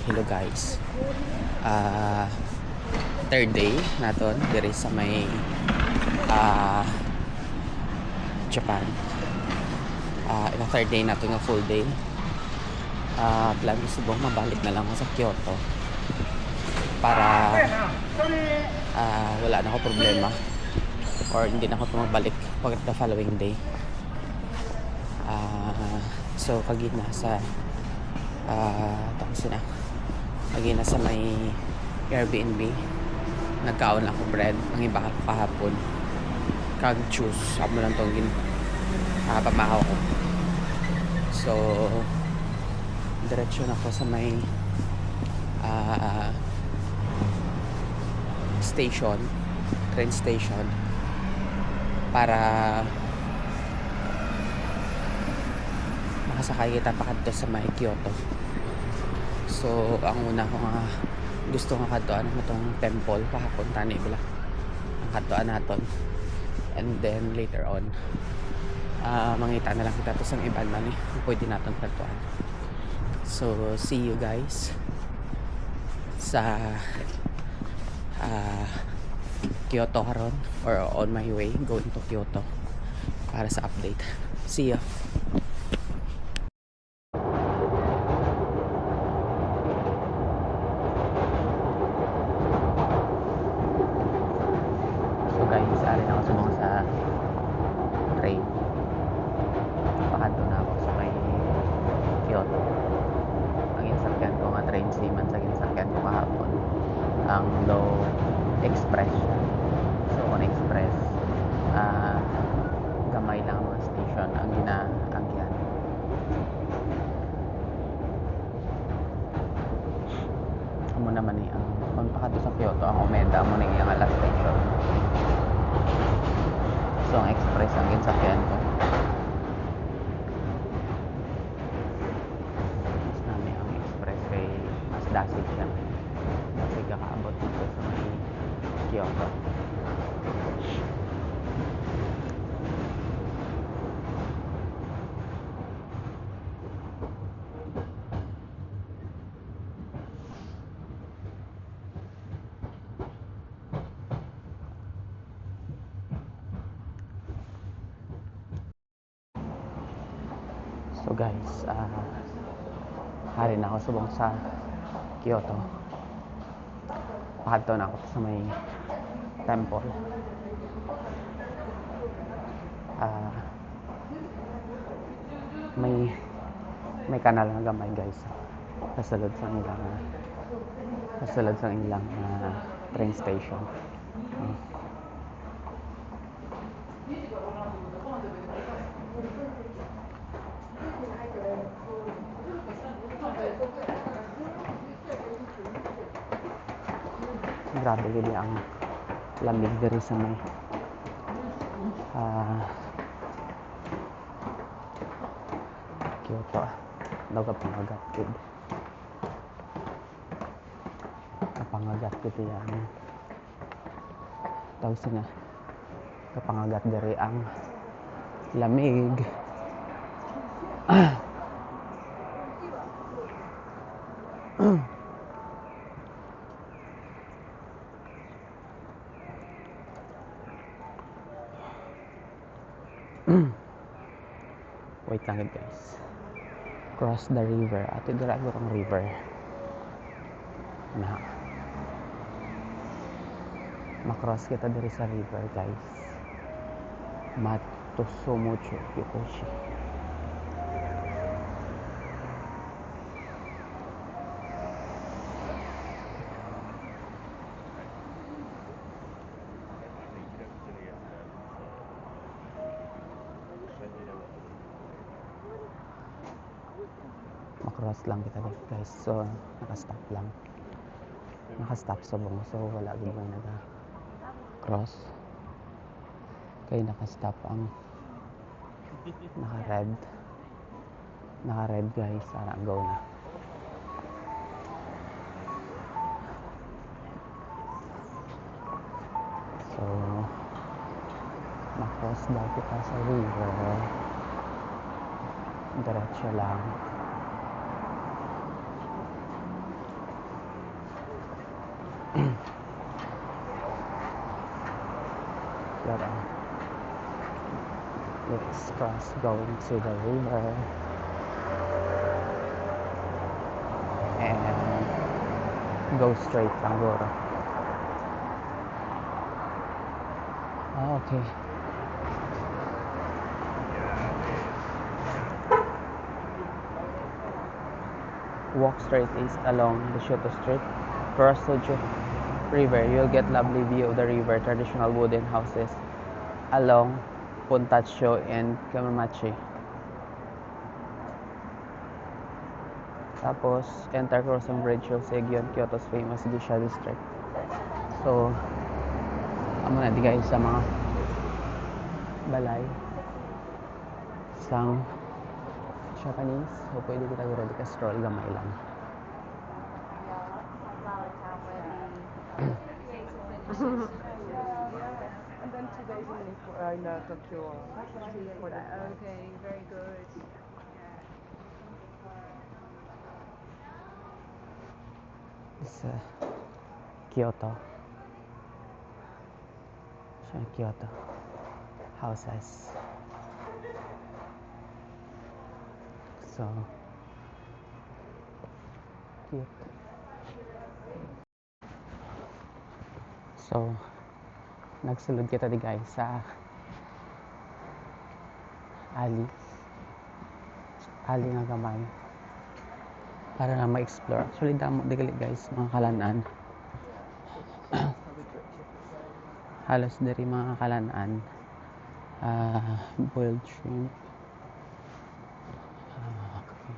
Hello guys. Ah, Third day naton diri sa may Japan. Ito third day nato nga full day. Plan ko subong mabalik na lang ako sa Kyoto para wala na ako problema or hindi na ako tumabalik pag the following day. So kagina sa tapos na kagina sa may Airbnb nagkaon lang ako bread ang iba kahapon kag juice amo lang tong pamahaw ko. So diretso na ako sa may train station para makasakay kita pa kadto sa may Kyoto. So ang una ko nga gusto nga kadtoan mo tong temple kahapon tani bala ang kadtoan naton, and then later on mangita na lang kita to sang iban man pwede naton kadtoan. So see you guys sa Kyoto karon or on my way going to Kyoto para sa update. See ya. So guys, alin ako sumong sa train. Pakanto na ako sa may Kyoto. Ang insakyan ko nga train Siman sa insakyan ko kahapon ang low express. So on express gamay lang ang mga station ang ginaagyan. Amo naman ang pagpakato sa Kyoto ang Umeda mo na ang last station. So ang express ang ginsakyan ko. Mas nami ang express kay mas dasig siya. Kasi kakaabot dito sa may Kyoto. So guys, hari na ako subong sa Kyoto. Pakadto na ako sa may temple. May kanal nga gamay guys. Kasulod sa ilang train station. Grabe gini ang lamig diri sa may Kyoto. Daw kapangagat kid. Kapangagat kid yan. Tawag siya kapangagat diri ang lamig. Wait lang guys. Cross the river. Ito dira ang river. Na. Makross kita diri sa river guys. Matsumocho Yokoshi. Makross lang kita guys. So nakastop lang. Nakastop subong. So wala gid may cross. Kay nakastop ang naka-red guys. Sana go na. So makross daw kita sa river. Diretso lang. Pero, let's cross going to the river. And go straight lang siguro. Okay. Walk straight east along the Shoto Street. Cross to River. You'll get lovely view of the river, traditional wooden houses along Puntacho and Kamachi. Tapos, enter crossing bridge of Segyon, Kyoto's famous Gisha district. So, amo na di guys sa mga balay sang Japanese. So, pwede kita gura di ka stroll gamay lang. And then 2 days in Tokyo. Okay, very good. This Kyoto. Siya Kyoto. Houses. So, cute. So, nagsulod kita di guys sa alley nga gamay para na ma-explore. Actually, damo di gali guys mga kalanan. Halos dari mga kalanan. Boiled shrimp. Okay.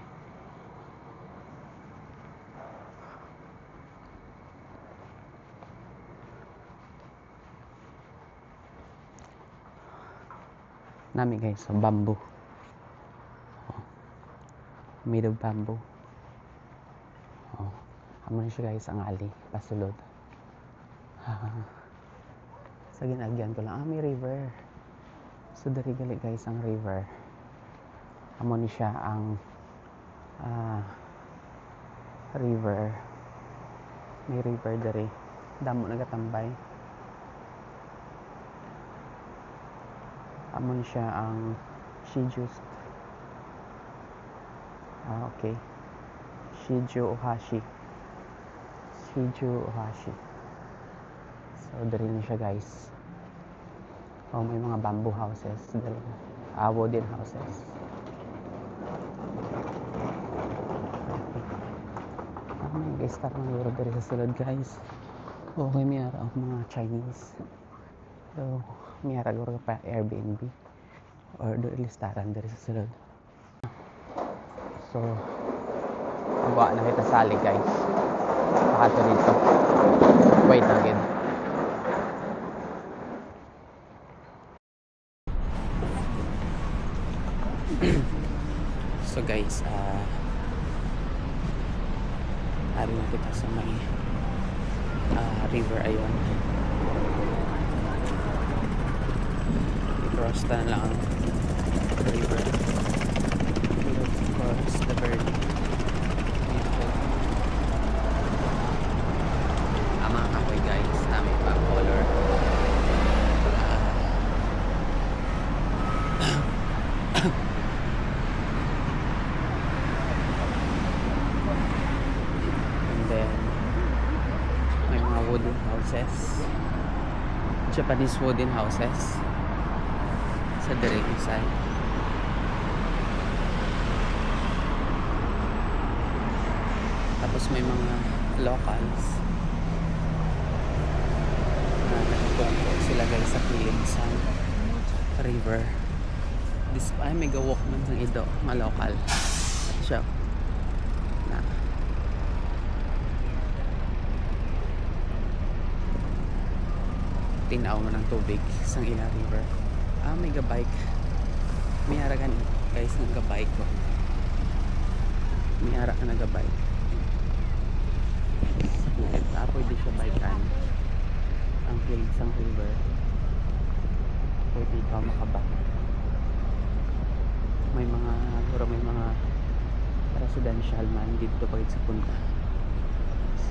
Nami guys, so bamboo. Made of bamboo. Amo na siya guys ang ali, pasulod. Sa ginagyan ko lang, may river. So dari gali guys ang river. Amo ni siya ang river. May river dari. Damo nagatambay. Amo ni siya ang Shiju. Okay. Shiju Ohashi. Shiju Ohashi. So, dari na siya guys. May mga bamboo houses. Wooden houses. May start ng luro dari sa sulod guys. Okay, may ara ang mga Chinese. So, may ara luro pa Airbnb. Or doon listaran dari sa sulod. So, magawa na kita sali guys. Pakato dito. Wait again. So guys, ari na kita sa may river ayon. I-cross na lang ang river. Of course, the very beautiful. Mga kahoy guys, namin pa color. And then may mga wooden houses, Japanese wooden houses sa direct side. Tapos may mga locals na nagkukwento sila guys sa kilid sa river. This ay may gawok man ng ido mga local siya na tinaw mo ng tubig sa ila river. May gabike, may haragan guys ng gabike ko, may haragan ng gabike. Pwede siya bikean ang kilid sang river. Pwede ikaw makabak. May mga residential man dito pag sa punta.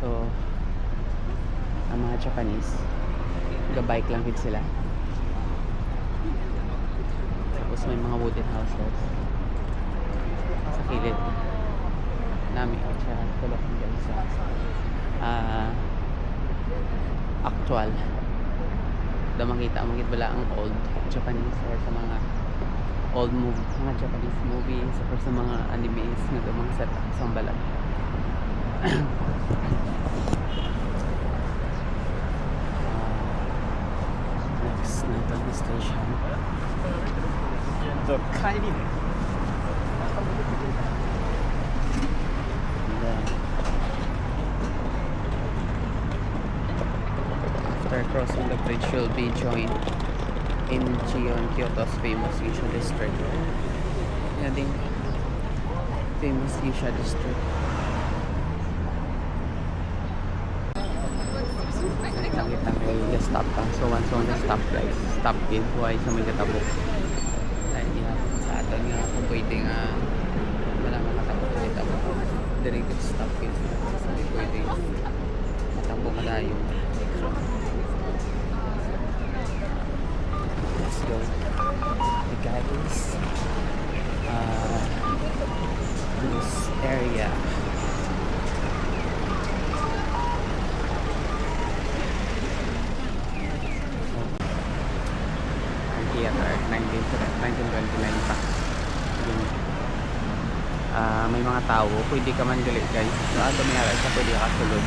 So ang mga Japanese. Ga-bike lang din sila. Tapos may mga wooden houses sa kilid namin siya tulog dyan sa actual daw makita bala ang old Japanese or sa mga old movie, mga Japanese movies or sa mga animes nga daw mga set sa bala. Next na ito ang station. And then, after crossing the bridge, you'll be joined in Chion, Kyoto's famous Geisha district. Yan din, famous Geisha district. Langit-langit, stop ka. So once on the stop guys, stop din. Huwag sa may katabok. Dahil ihapon sa atin nga kung pwede nga wala makatabok sa katabok. Direct stop din. So may pwede matabok ka na yung extra. Let's go. The guys, this area. Theater 1929 pa. May mga tao pwede ka man gali guys, so ato may ara sa pwede ka sulod,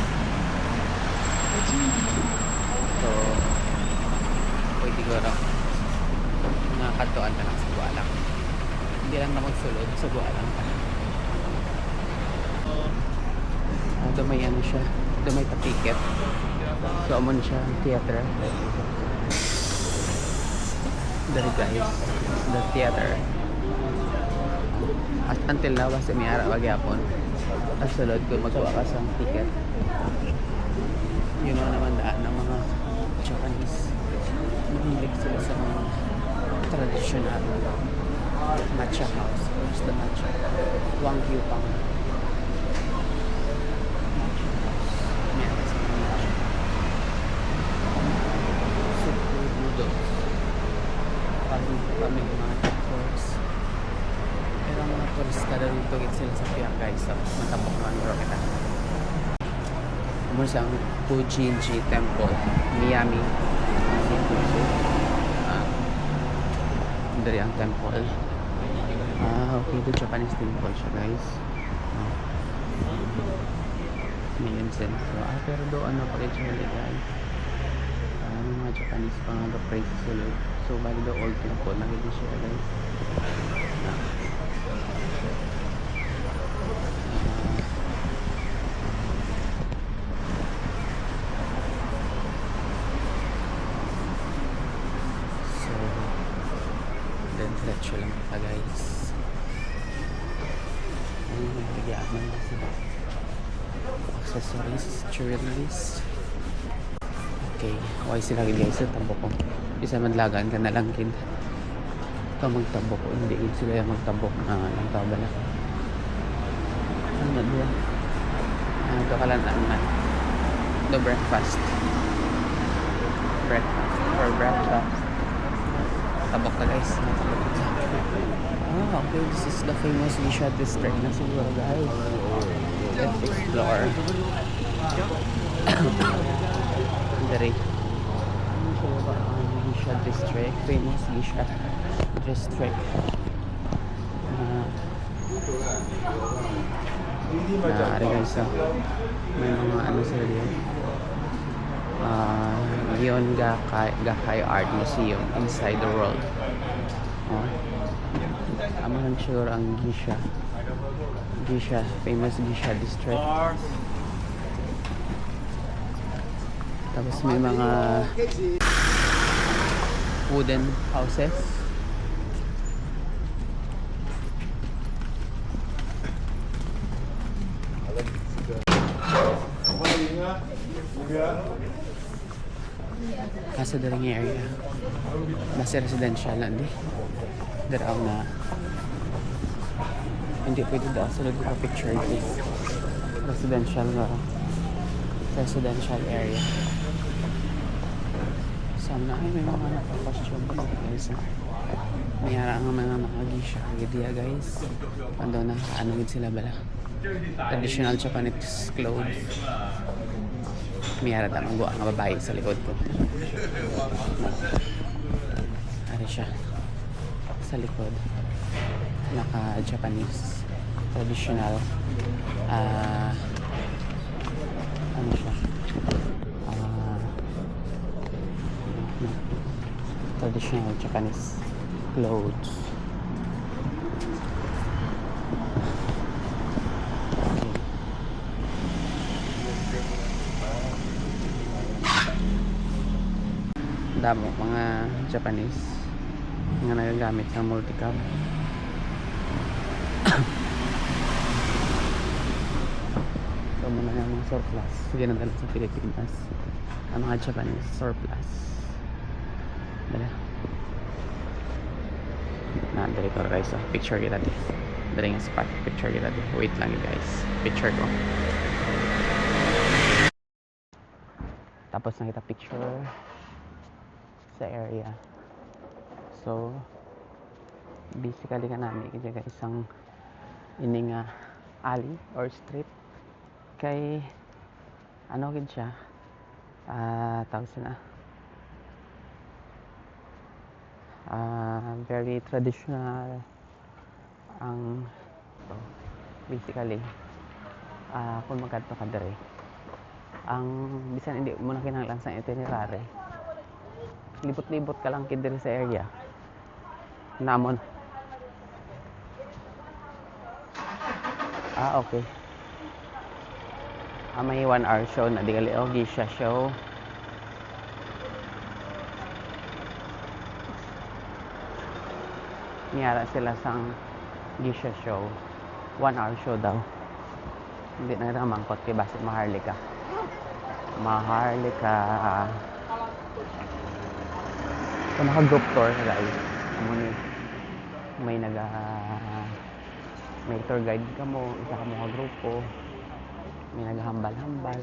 so pwede ko rin nakakatuan ka lang sa buwa lang, hindi lang na magsulod sa buwa lang ka. Dumay ano siya, dumay pa ticket, so amon siya theater. Dari guys, the theater. At until now, kasi may ara magyapon. At sulod ko magawa ka sa ticket. Yun naman daan ng mga Japanese. Mahilig sila sa mga traditional matcha house. Where's the matcha? Wangyu pang. Meron sa mga matcha. Super noodles. Kami mga tours. Pero ang mga turista daw dito sila sa Piak guys, so matapok naman bro kita. Mula sa Fujinji Temple, Miami. Dari ang temple. Okay, ito Japanese temple siya guys. May incense. So, pero doon ano pa rin siya guys. May mga Japanese pang nag-pray sa sulod. So, bali daw old temple. Nakita siya guys. So, then diretso lang pa guys. Ayun, nagpagyaman kasi. Accessories, jewelries. Okay, okay sila guys sa tambo ko. Isa madlagan ka na lang kin. Ikaw magtabok, hindi sila yung magtabok na lang tao ba na. Ano ba? Ito ka lang naman. The breakfast. Breakfast. For breakfast. Tabok ka guys. Okay, this is the famous Geisha district na siguro guys. Let's explore. Dari. Geisha district, famous Geisha district. Naari guys, may mga ano sila dito. Gion Gakkai Art Museum inside the world. Ama lang siguro ang Geisha, famous Geisha district. Tapos may mga wooden houses. Nasa daring area. Nasa residential na di. Daraw na. Hindi pwede daw sa nagpa picture please. Residential area. Some na ay may mga nagpa-costume pa guys. Mayara ang mga nakagisha idea guys. Ando na ano gid sila bala. Traditional Japanese clothes. Mayara ta ang nga babae sa likod ko. Ari siya sa likod. Naka-Japanese traditional ano siya traditional Japanese clothes. Okay. Damo mga Japanese nga nagagamit ng multicam. So muna nga mga surplus ginadala sa Pilipinas ang mga Japanese surplus. Dala na director guys, picture kita di dali nga spot, picture kita di, wait lang guys, picture ko tapos na kita picture sa area. So basically ka namin kita guys isang ining alley or street kay ano gid siya tawag na very traditional ang basically kung magkadto ka dire ang bisan hindi mo na kinahanglan sa itinerary libot-libot ka lang kid dire sa area namon okay may 1 hour show na di gali Gisha show. Niyara sila sang Gisha show 1 hour show daw hindi na rin mangkot kay basi maharlika so naka group tour guys may may tour guide ka mo isa ka mga grupo may naghambal-hambal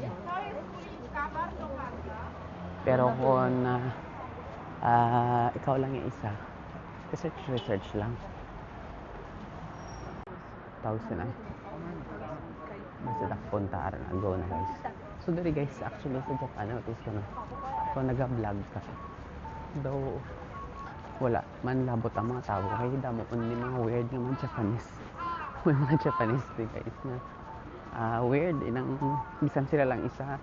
pero kung ikaw lang yung isa research lang tawag sila basta punta aran go na guys. So dali guys actually sa Japan notice ko na kung nag-vlog ka daw wala man labot ang mga tao kaya damo ni mga weird naman Japanese may mga Japanese din guys na weird inang bisan sila lang isa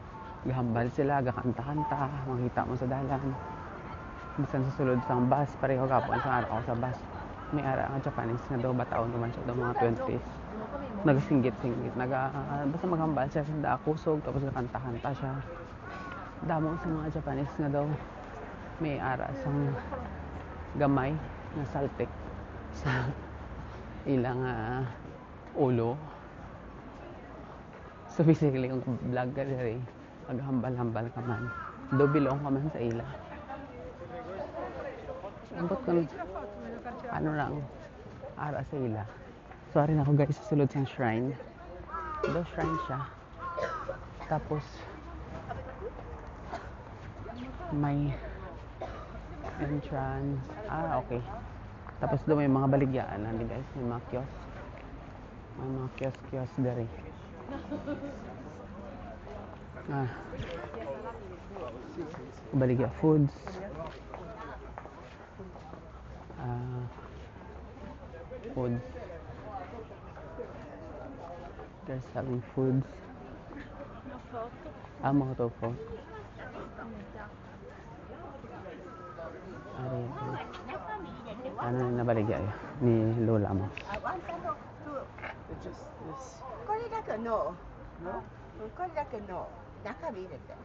gahambal sila gakanta-kanta makita mo sa dalan bisan sa sulod sang bus pareho kapon sa araw sa bus may ara ang Japanese nga daw bataon naman siya daw mga 20s nagasinggit-singgit basta maghambal siya sa kusog tapos gakanta-kanta siya damo sa mga Japanese nga daw may ara sang gamay na saltik sa ilang ulo. So basically kung vlog ka diri maghambal-hambal ka man do bilong ka man sa ila ambot ka ano lang ara sa ila. Sorry na ako guys sa sulod sang shrine do shrine siya tapos may entrance okay tapos do may mga baligyaan nandi guys may mga kiosk dari baligya foods they're selling foods mga tofu ano na baligya ni lola mo just this これだけのこれだけの中身入れて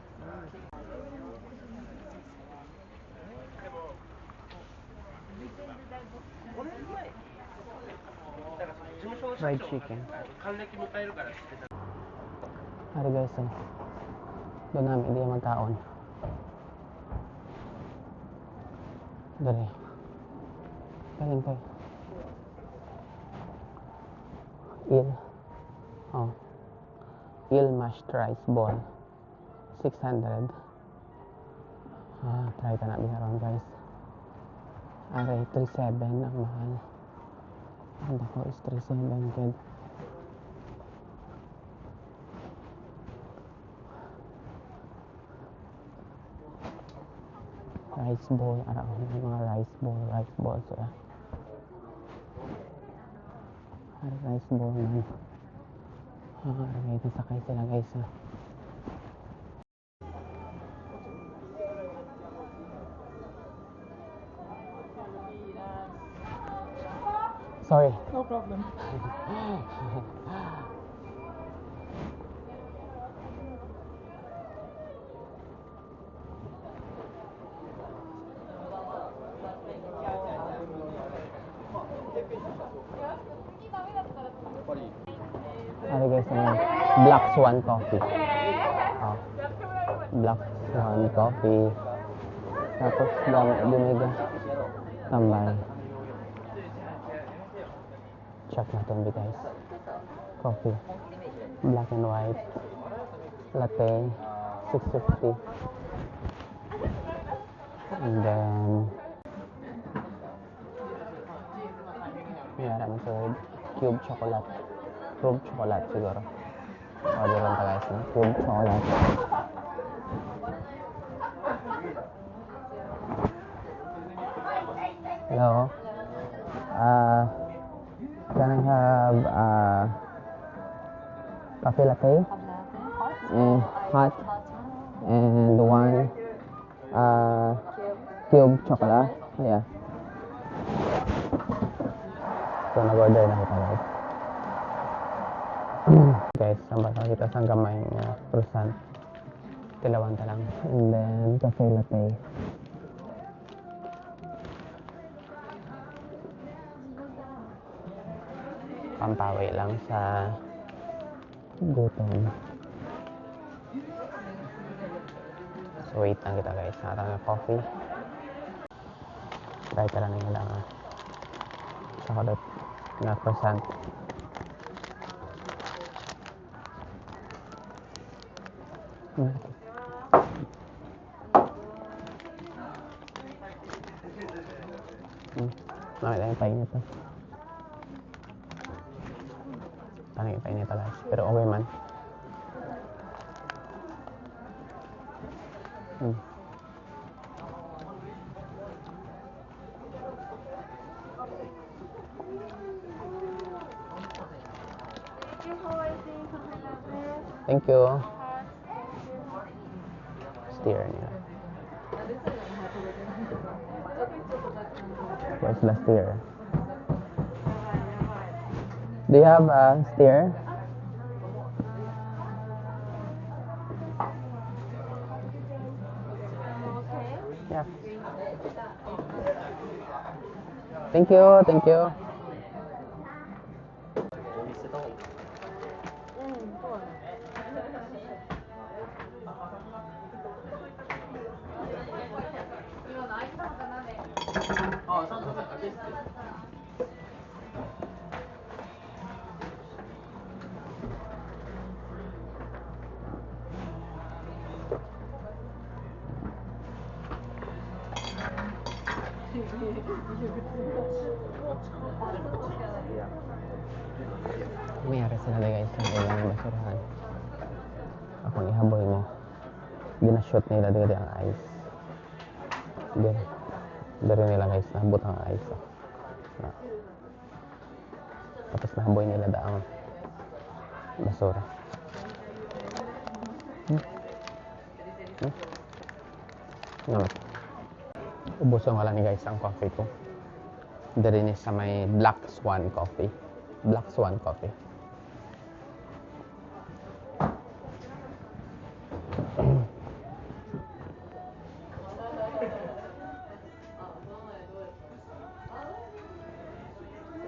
fried chicken ano guys doon namin hindi magkaon dali kain kayo eel mashed rice ball 600 Try ka namin around guys. Aray, 3.7 ang mahal. Ang dako is 3.7 kid. Rice bowl, around may mga rice bowl sila. Rice bowl man. Aray, nasakay sila guys ha. Sorry. No problem. Ano guys, Black Swan Coffee. Oh. Black Swan Coffee. Tapos bumega tambay. Check natin guys. Coffee. Black and white. Latte. 650. And then mayroon sa cube chocolate. Cube chocolate siguro. Order lang ta guys, no? Cube chocolate. Hello. Can I have coffee latte? And hot. And one cube chocolate. Yeah. So nag-order na kita guys. Guys, sambat lang kita sa gamay nga croissant. Tilawan ta lang. And then cafe latte. Pampawi lang sa gutom. So wait lang kita guys. Nakata nga coffee. Try ka lang nila nga. Chocolate na croissant. Nakita yung painit to. Tanong yung painit guys. Pero okay man. Thank you. Steer nila. Where's the steer? Do you have a steer? Yeah. Thank you, thank you. Mayari sila guys sa ilang basurahan. Akong ihabol mo. Ginashoot nila dito ang ice. Dari nila guys, nabot ang ice. Tapos nahaboy nila daang basura. Namat. Ubuson ko lang ni guys ang coffee ko. Dari ni sa may Black Swan Coffee. Black Swan Coffee.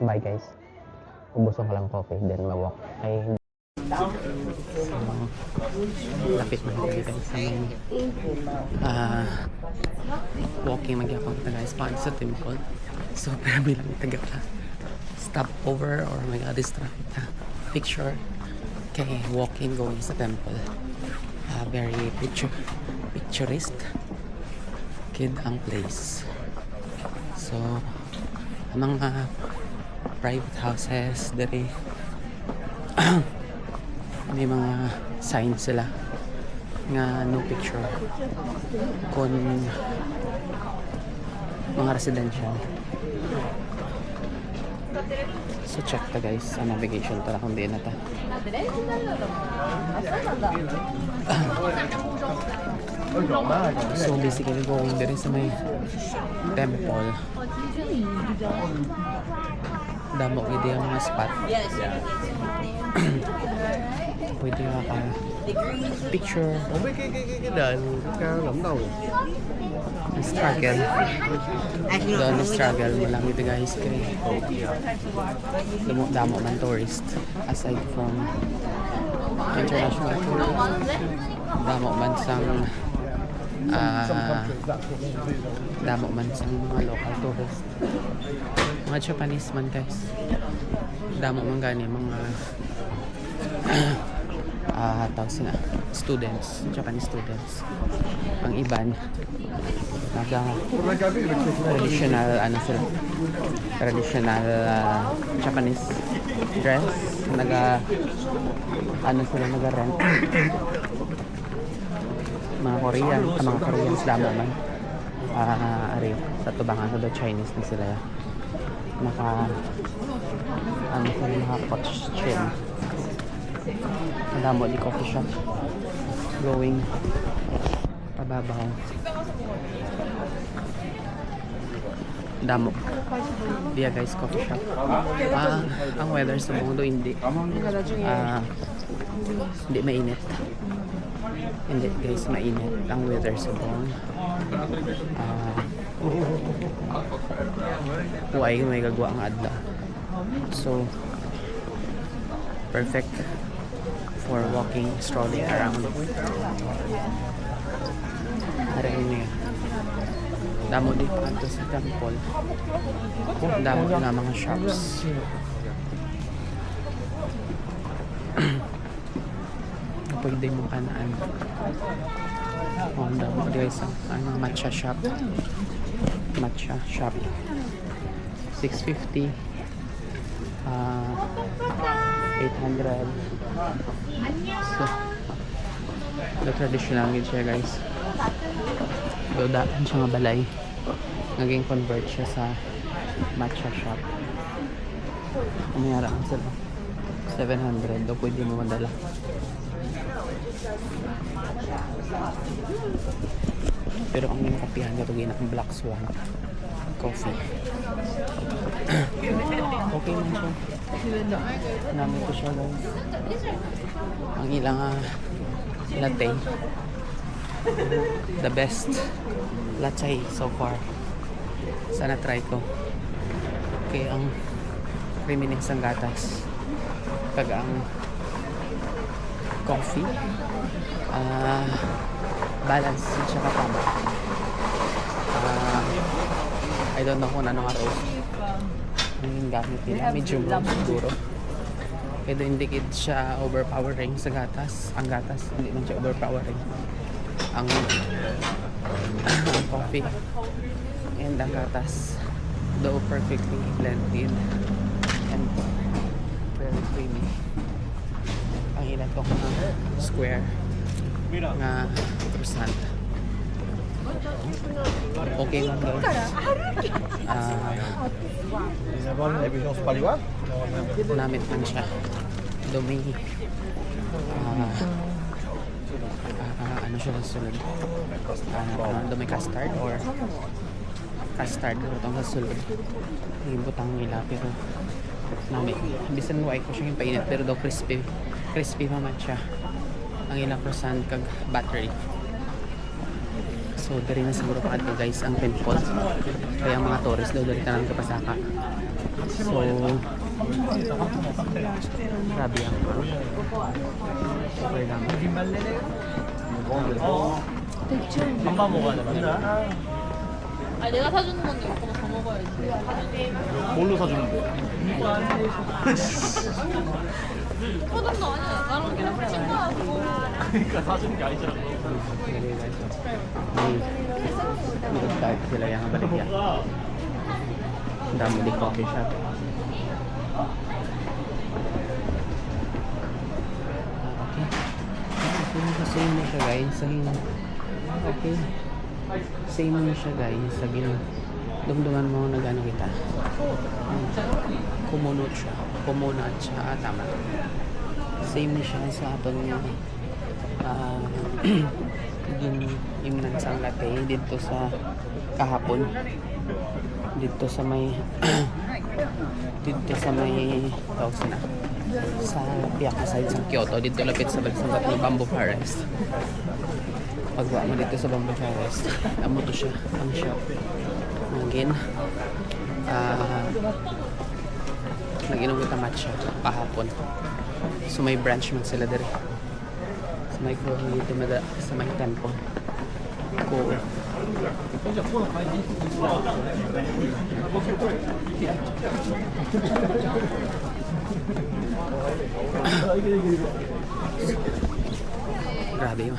Bye guys. Ubuson ko lang coffee, then mag-walk. Ay, lapit man guys sa may walking magyapang kita guys pa sa temple. So pero bilang taga stop over or mag-distract picture kay walking going sa temple. Very picturesque Kid ang place. So, ang mga private houses dere may mga signs sila nga no picture kon mga residential. So check ta guys sa navigation tara kung di na ta. So basically going there sa may temple. Damo gid yung mga spot. Pwede nga picture. Struggle. Doon struggle mo lang ito guys kay damo man tourist aside from international tourist. Damo man sang damo man sang mga local tourist. Mga Japanese man guys. Damo man gani mga tawag sila students, Japanese students. Ang iban traditional ano sila, traditional Japanese dress, ano sila naga-rent. Mga Korean, mga Koreans damo man ari sa tubangan sa Chinese na sila ano sila naka-costume. Damo di coffee shop going pababaw. Damo diya guys coffee shop. Ang weather sa mundo hindi mainit. Hindi guys mainit ang weather sa buong huwag may gagawa ang adlaw. So perfect for walking, strolling around. Aray niya. Damo dito ato sa temple. Damo na mga shops. Pwede mo kanaan. Damo guys ang matcha shop. Matcha shop. 650. 800. So, the traditional gid siya guys. Dodaan siya nga balay. Naging convert siya sa matcha shop. Umayara ang sila. 700 o pwede mo madala. Pero ang yung kapihan na ito ginakang Black Swan coffee. Okay lang siya. Namin ko siya guys. Ang ilang latte. The best latte so far. Sana try ko. Okay, ang creaminess ang gatas. Kaga ang coffee. Balance siya katama. I don't know kung ano nga roast. Ang gamit nila, medium roast siguro. Pero hindi siya overpowering sa gatas. Ang gatas, hindi man siya overpowering. Ang coffee and ang gatas, though perfectly blended and very creamy. Ang ilan ko square nga croissant. Okay lang guys. Namit man siya. Dumi. Ano siya sa sulod? Dumi custard or custard itong sa sulod. Yung butang nila pero namit. Bisan white ko siya yung painit pero daw crispy. Crispy naman siya. Ang ilang croissant kag battery. So, dari na siguro pa ito guys ang temple. Kaya ang mga tourist daw dari tanang kapasaka. So, grabe yan. Super lang. 아니 내가 사주는 건데 오빠가 더 먹어야지. 뭘로 사주는데? 포장도 아니야. 나랑 그냥 훔친 거야 그거. 그러니까 사주는 게 아니잖아. Nag-start sila yung baligya. Ang dami di coffee shop. Okay. Same na siya guys. Okay. Same na siya guys. Sabi dumduman mo na gano'n kita. Kumunot siya. Kumunat siya. Tama. Same na siya sa aton yung imnan sang latte dito sa kahapon dito sa may tawag na sa Piaka side sa Kyoto dito lapit sa Balsambat ng Bamboo Forest. Pagwa mo dito sa Bamboo Forest amo to siya ang shop again nag-inom kita matcha kahapon so may branch man sila dito sa may dito sa may temple ko grabe yun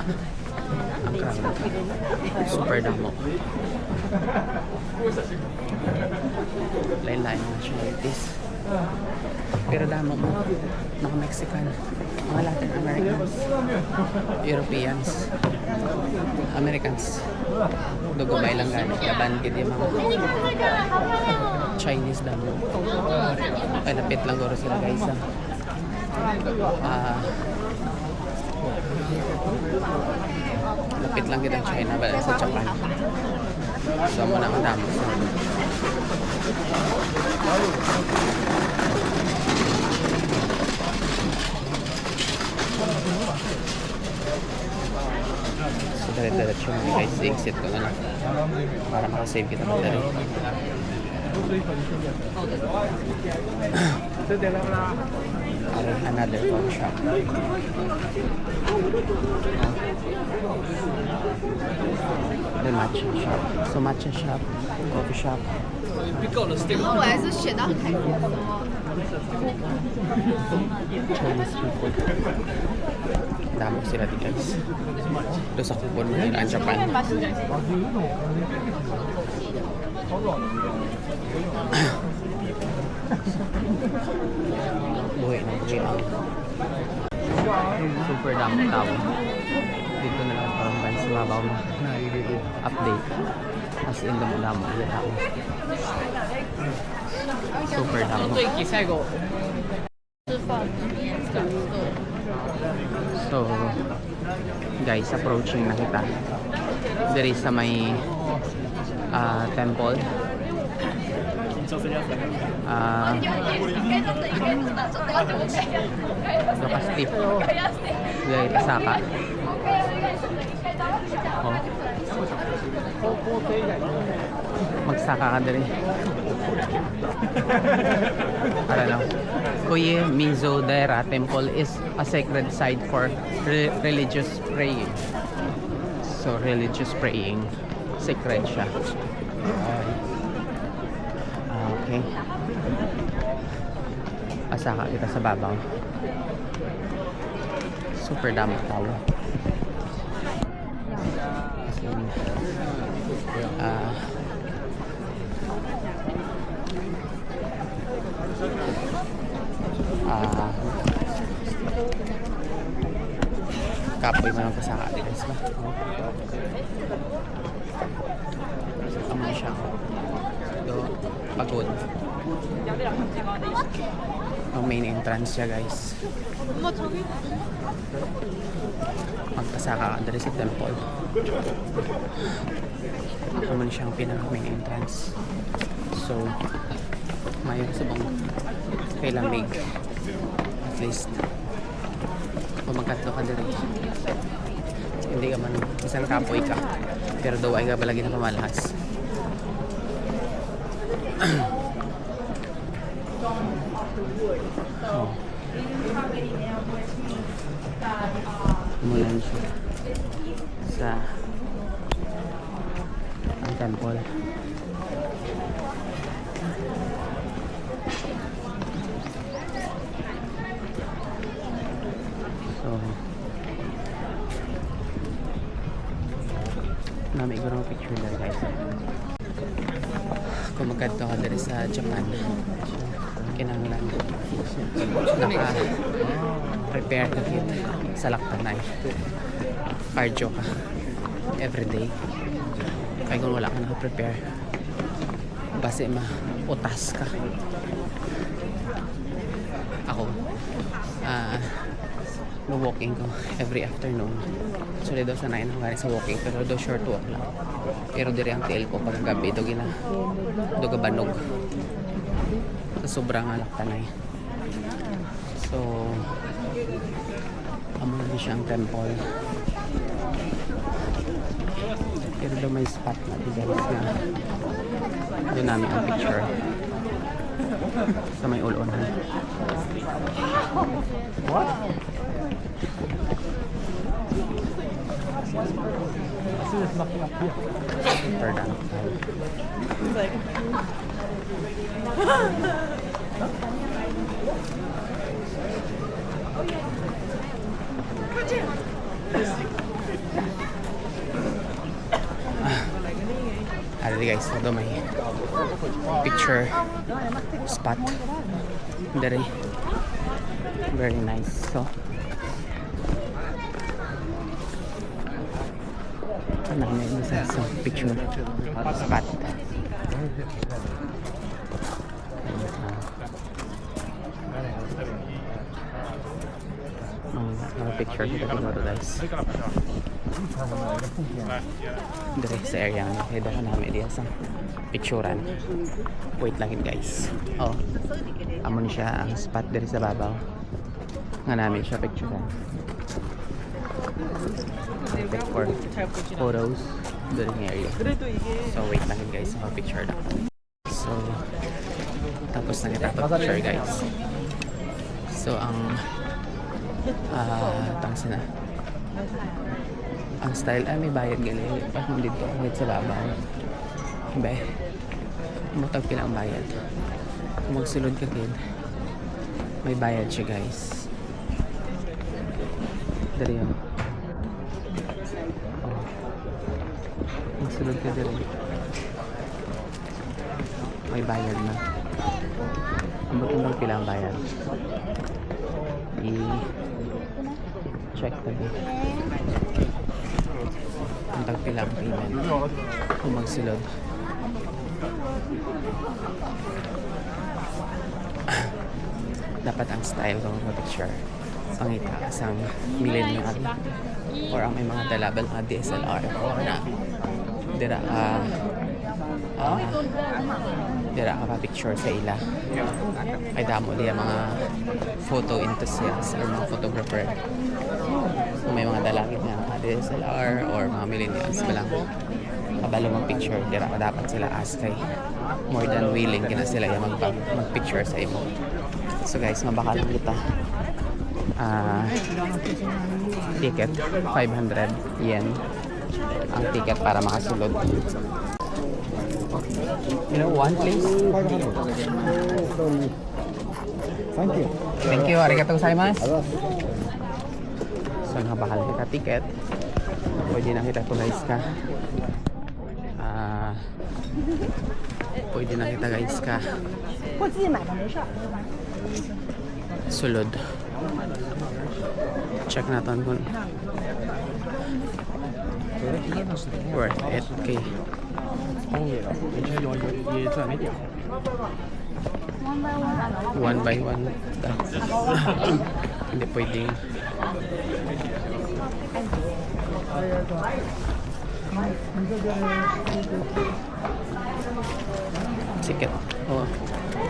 ang crowd super damo lain-lain nationalities pero damo mo mga Mexican mga Latin Americans Europeans Americans dugumay lang gani laban gid yung mga Chinese damo ay lapit lang guro sila guys lapit lang gid ang China ba sa Japan so mo na damo so dire-diretso mo guys exit ko na lang para makasave kita madali another phone shop the matcha shop so matcha shop coffee shop 然后我还是选到很开心。 Chinese people damo sila di guys doon sa kupon mo yun ang Japan buhay na buhay lang super damo tao dito na lang parang guys mabaw mo update as in damo yung tao super damo 吃饭感受。 so guys approaching na kita there is sa may temple Dokastip dari Pasaka magsaka ka dali para lang Koye Mizo Daira Temple is a sacred site for religious praying so religious praying sacred siya okay pasaka kita sa babaw super dami tao kasi kapoy man ang pasaka guys ba kamo siya do pagod ang main entrance siya guys magpasaka ka dali sa temple kamo siyang pinaka main entrance so mayon sa bang kailamig at least pumagkatlo ka dali hindi ka man isang kapoy ka pero daw ay ka balagi na pamalahas umulan siya sa ang temple namin iguro ng picture na guys. Kung magkadto ka dali sa Japan, kinahanglan naka-prepare ka kit sa laktanay. Cardio ka everyday. Kaya kung wala ka naka-prepare, base utas ka. Ako, walking ko every afternoon. Actually daw sanay na gani sa walking, pero daw short walk lang. Pero diri ang tiil ko pag gabi ito gina gabanog sa sobrang alaktanay. So amo na siyang temple. Pero daw may spot na guys na doon namin ang picture sa may ulonan. What? Super dami tayo. Alright guys, ito may picture spot. Very nice. So namin isa sa picture spot. Mga picture kita dito guys. Dire sa area nga kaya daw namin diya sa picturean. Wait lang guys. Oh, amon siya ang spot dire sa babaw nga namin siya picturean. Perfect for photos during area. So wait lang guys, picture na. So tapos na kita picture guys. So ang tangsa na ang style ay may bayad gali pa kung dito kahit sa babaw be mutag pila ang bayad kung magsulod ka kid may bayad siya guys. Dari yun. Magsulod ka dali may bayad na ang batong pila ang bayad i-check tabi ang tagpila ang payment kung magsulod. Dapat ang style kung mag-picture pangita isang millennial or ang may mga dalabal mga DSLR or na dira ka pa picture sa ila ay damo diya mga photo enthusiasts or mga photographer kung may mga dalagit na DSLR or mga millennials balang kabalo mag picture dira ka dapat sila ask kay more than willing kina sila yung mag-picture sa imo. So guys, mabaka lang kita ticket 500 yen ang ticket para makasulod. You know, one please. Thank you. Thank you, arigatou gozaimasu. So nakabakal kita ticket. Pwede na kita guys ka. Pwede na kita guys ka. Sulod. Check natin kung worth it kay 也赚没点。 one by one. Hindi pwedeng ticket. Oh,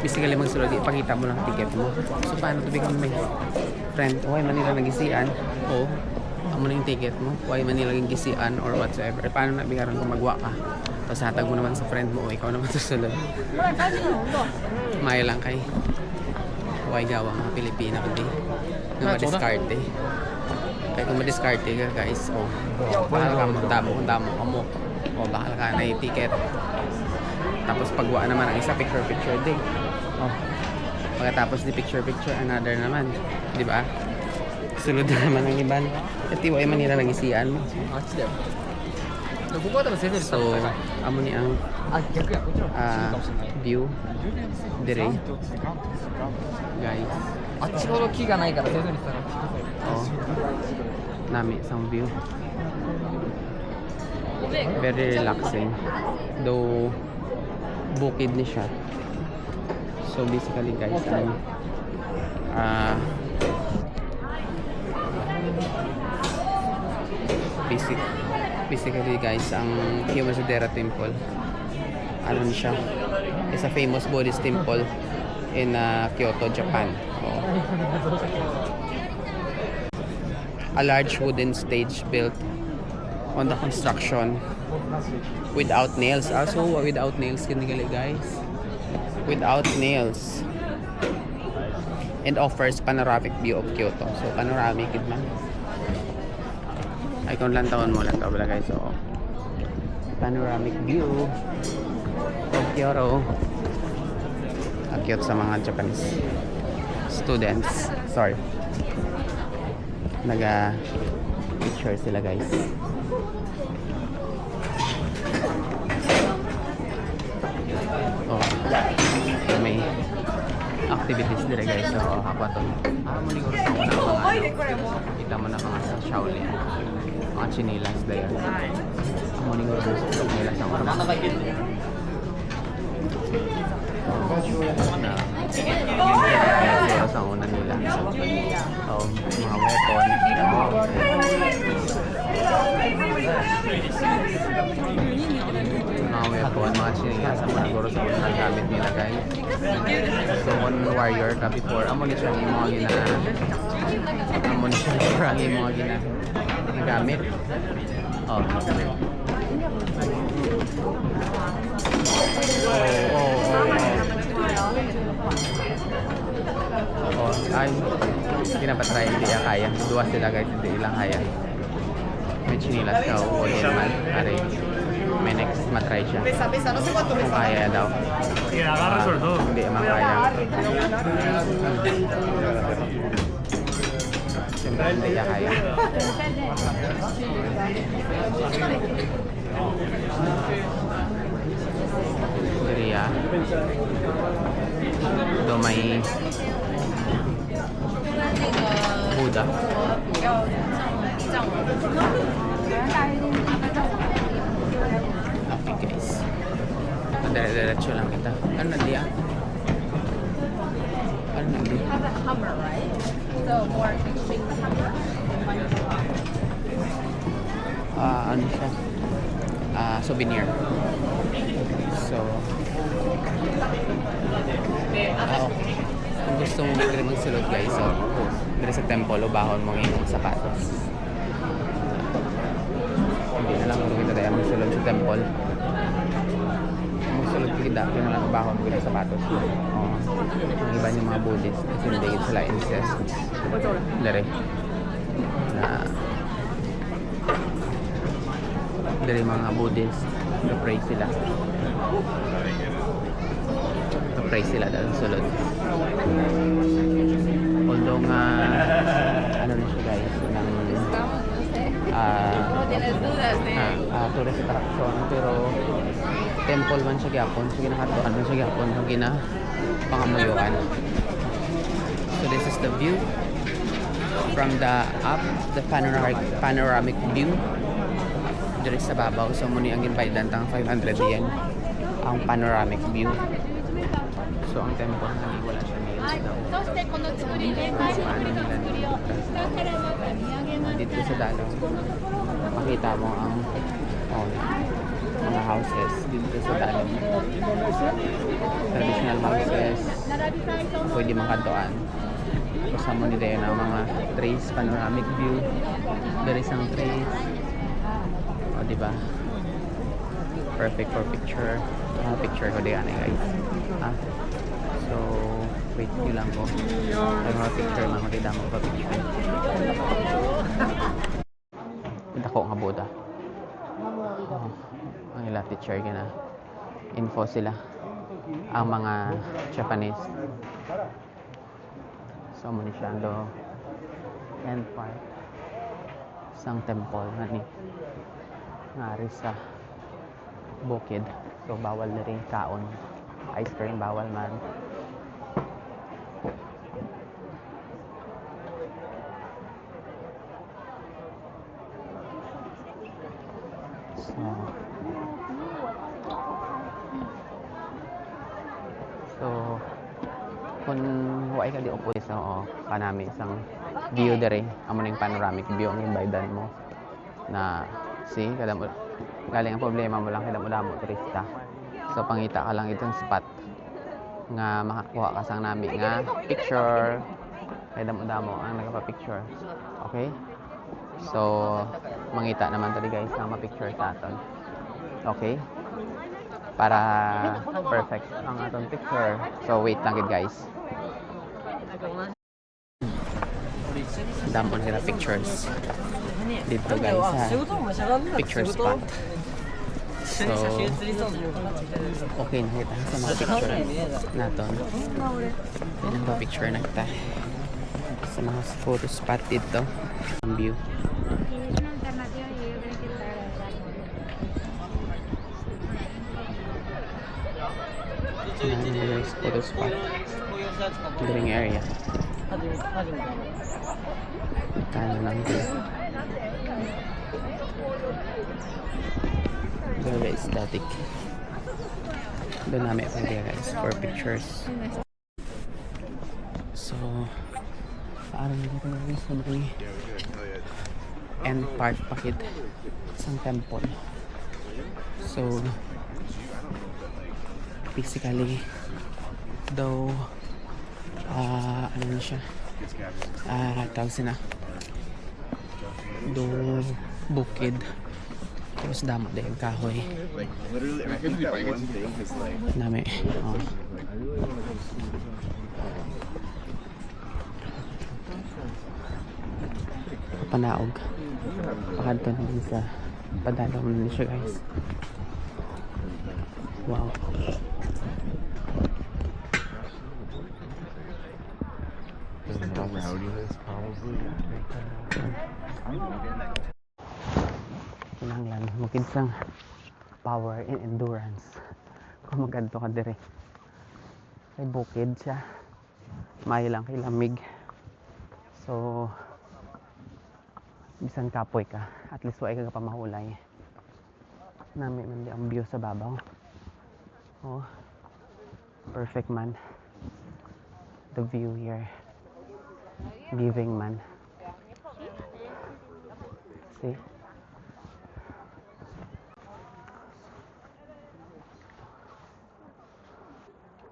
basically magsulod, ipakita mo lang ticket mo. So paano to become may friend? Why Manila nagisian? Oh, amo na yung ticket mo. Why Manila nagisian or whatsoever. Paano na bigyan kung magwa ka? Tapos hatag mo naman sa friend mo, o ikaw naman susunod. May lang kay why gawa mga Pilipina kundi nga ma-discarte. Kaya kung ma-discarte ka guys, oh, bakal ka magtabo kung damo ka mo. O bakal ka na i-ticket. Tapos pagwa naman ang isa picture din. Oh, pagkatapos di picture another naman, di ba? Sunod na naman ang iban. At iwa ay Manila nagisian mo. ここは多分先生に So, amo ni ang あ、逆や、こっちの方がいいかもしれない。 view dire, guys. あっちほど木がないから先生にしたらOh, nami isang view. Very relaxing. Though bukid ni siya. So basically guys, ang basically guys, ang Kiyomizu-dera Temple, ano ni siya, is a famous Buddhist temple in Kyoto, Japan. Oh. A large wooden stage built on the construction without nails. Also without nails kinigali guys. Without nails. And offers panoramic view of Kyoto. So panoramic it man. Ay kung lang taon mo lang to bala guys. So panoramic view of Kyoto. Cute sa mga Japanese students. Sorry. Nag-picture sila guys. Oh, may activities dito guys. So, ako ito. Mo siguro sa una mga kita mo na mga sa Shaolin. Mga chinilas dahil. Mo siguro sa nila sa una. Na sa una nila. Mga weapon. Mga weapon, mga chinilas sa mga siguro sa una gamit nila guys. So one warrior ka before, amo ni siya yung mga ginagamit. Ay, pinapatry, hindi niya kaya. Dua sila guys, hindi ilang kaya. May chinilas ka, o naman. Aray, may next matry siya. Kung kaya daw. Hindi makaya. Siyempre, hindi niya kaya. Diriya. Do may Buddha. Okay guys. Dire-diretso lang kita. Ano na diya? Ano na diya? Has a Hummer, right? So more big Hummer. Ano siya? Souvenir. So, okay. Kung gusto mo magsulod guys, so, dire sa temple, ubahon mong inyong sapatos. Hindi na lang kung kita tayo magsulod sa temple. Magsulod kita, yun na lang ubahon mo inyong sapatos. Ang iba yung mga Buddhist, kasi hindi sila incest. Dire. Dire mga Buddhist, na-pray sila. Na-pray sila dahil sulod. Although nga ano na siya guys ng tourist attraction, pero temple man siya gyapon, so ginakatuan man siya gyapon kung pangamuyuan. So this is the view from the up, the panoramic view diri sa babaw. So muni ang inbaydan tang 500 yen ang panoramic view. So ang temple nang wala siya nails daw. Dito sa dalaw, makita mo ang mga houses dito sa dalaw. Traditional houses, pwede makatuan. Kasama ni Deo ng mga trees, panoramic view. There is ang trees. O, diba? Perfect for picture. Picture ko diyan guys. So, wait nyo lang ko. Ay mga picture, mga maganda mo pa picture. Dako nga Buddha. Ang ila teacher na info sila. Ang mga Japanese. So, muna siya do end part. Isang temple. Hani. ngari sa bukid. So bawal na rin kaon. Ice cream bawal man. So kung huwag ka di upoy sa kanami isang view dere amo ning panoramic view ang imbaydan mo na see kada mo galing ang problema mo lang kada mo damo turista. So pangita ka lang itong spot nga makakuha ka sang nami nga picture kada mo damo ang nagapa-picture. Okay? So mangita naman tadi guys nga ma-picture sa aton. Okay? Para perfect ang aton picture. So wait lang gid guys. Damo na pictures dito guys sa picture spot. So okay na kita sa mga picture naton. Yan ba picture na kita sa mga photo spot dito ang view. Nice photo spot living area. Kaya lang dito. Very aesthetic. Doon namin pwede guys for pictures. So parang dito guys sa may end part pakit isang temple. So basically though ano na siya tawag sina do bukid tapos damo dahil kahoy nami panaog pakadto na din sa padalaw na siya guys. Wow. Kinahanglan mukid sang power and endurance kung magadto ka dire kay bukid siya may lang kay lamig. So bisan kapoy ka at least way ka pamahulay nami man di ang view sa babaw. Oh perfect man the view here, giving man. See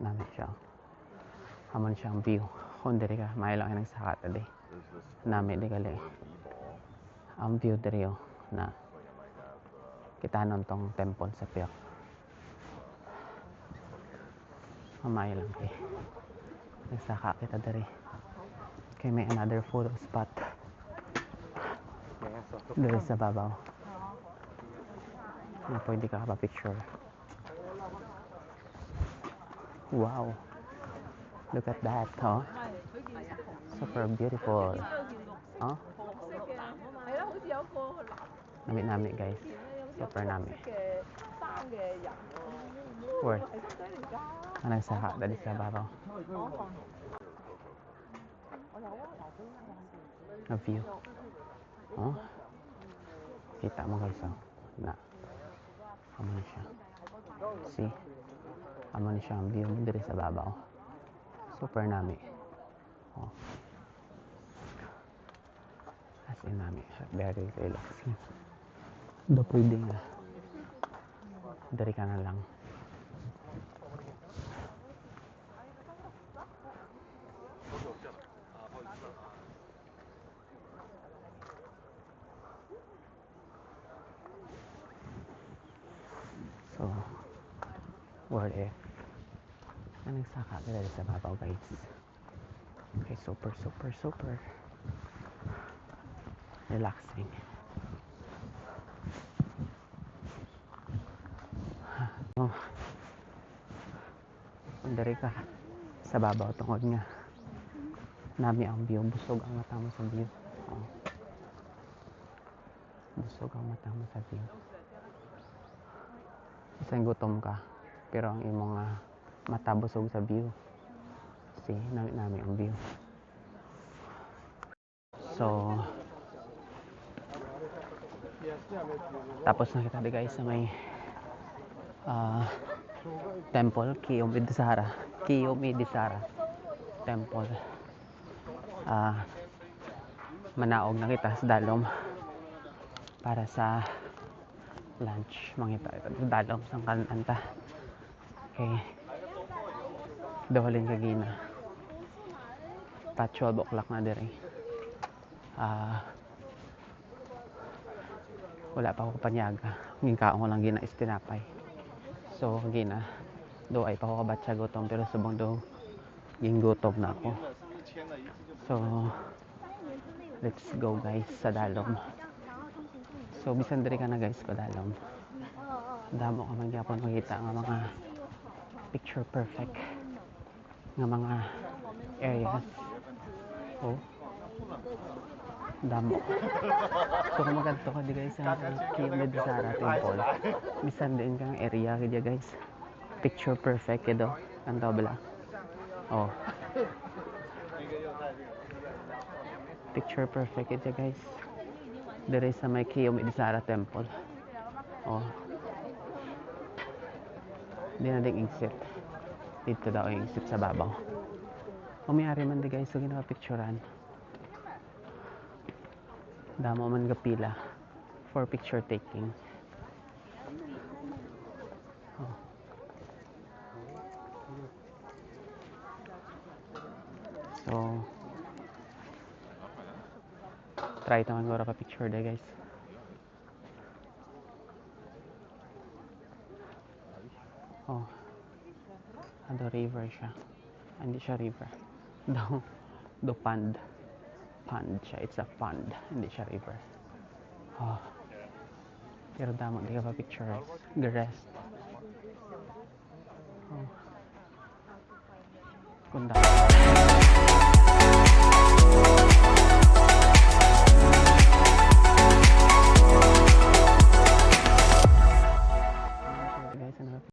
nami siya hamon siyang view kung diri ka may lang ang sakat adi nami di gali ang view diri na kita nun tong temple sa Piak mamay lang kay nagsaka kita diri kay may another photo spot diri sa babaw na pwede ka pa-picture. Wow, look at that, huh? Super beautiful, huh? Nami guys, super nami. Worth. Anong saka dali sa babaw. A view. Oh, kita mo guys, oh. Na. Amo na siya. See? Amo na siya ang view diri sa babaw. Super nami. Oh. As in nami. Very relaxing. Do pwede nga. Dari ka na lang. So, worth it. Anong saka ka sa babaw guys. Okay, super relaxing. Oh. Dari ka sa babaw tungod nga nami ang view, busog ang mata mo sa view. Oh. Busog ang mata mo sa view. Isang gutom ka. Pero ang imong mata busog sa view. See, nami ang view. So, tapos na kita di guys sa may temple, Kiyomidisara temple. Manaog na kita sa dalom para sa lunch. Mangita ito sa dalom sang kananta. Okay. Dawalin kagina. Pa 12 o'clock na diri. Wala pa ako panyaga. Ngingkaon ko lang gina is tinapay. So, gina. Do ay pa ako kabatsa gutom. Pero subong do, ginggutom na ako. So, let's go guys sa dalom. So, bisan diri ka na guys ko dalom. Damo ka man gyapon makita nga mga picture perfect nga mga areas. Oh. Damo. So kung magadto ka di guys sa Kiyomidisara temple, bisan din kang area kaya guys. Picture perfect kedo. Kanto bala. Oh. Picture perfect kaya guys. Dire sa may Kiyomidisara temple. Oh. Di na ding exit. Dito daw yung exit sa babaw. Umayari man di guys so ginaka-picturean. Damo man gapila for picture taking. Oh. So try naman ko ka picture day guys. Oh. Ado river siya. Hindi siya river. Do pond. Pond siya. It's a pond. Hindi siya river. Oh. Pero damo di ka pa pictures. The rest. Oh. Kunda.